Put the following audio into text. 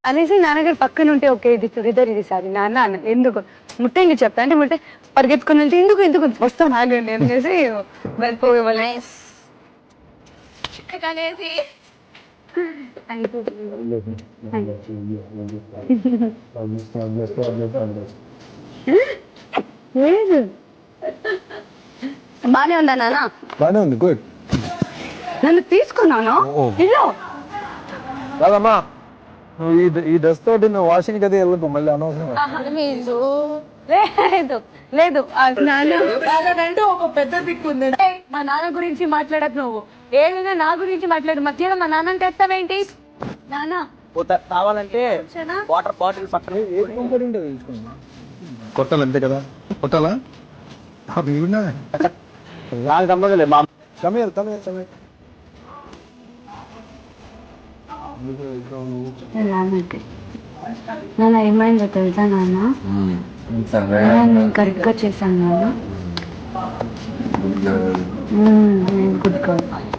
అనేసి నాన్నగారు పక్కన ఉంటే ఓకే ఇది చుడిదార్ ఇది సారీ నాన్న అన్న ఎందుకు ముట్ట ఇంక చెప్తా అంటే ముట్టే పరిగెత్తుకుని వెళ్తే ఎందుకు ఎందుకు వస్తాను ఆగండి అనేసి వెళ్ళిపోయేవాళ్ళు అనేసి లేదు బానే ఉందా నాన్న బానే ఉంది గుడ్ నన్ను తీసుకున్నాను రాదమ్మా ఈ డ్రెస్ తోటి నువ్వు వాషింగ్ కదా వెళ్ళదు మళ్ళీ అనవసరం లేదు లేదు లేదు నాన్న ఒక పెద్ద దిక్కు ఉంది మా నాన్న గురించి మాట్లాడకు నువ్వు ఏదైనా నా గురించి మాట్లాడు మధ్యలో మా నాన్న తెస్తావేంటి నాన్న కావాలంటే వాటర్ బాటిల్ పక్కన కొట్టాలి అంతే కదా కొట్టాలా నాకు సంబంధం మా సమీర్ నాన్న ఏమైందో తెలుసా నాన్న నేను కరెక్ట్గా చేశాను నాన్న గుడ్ గర్ల్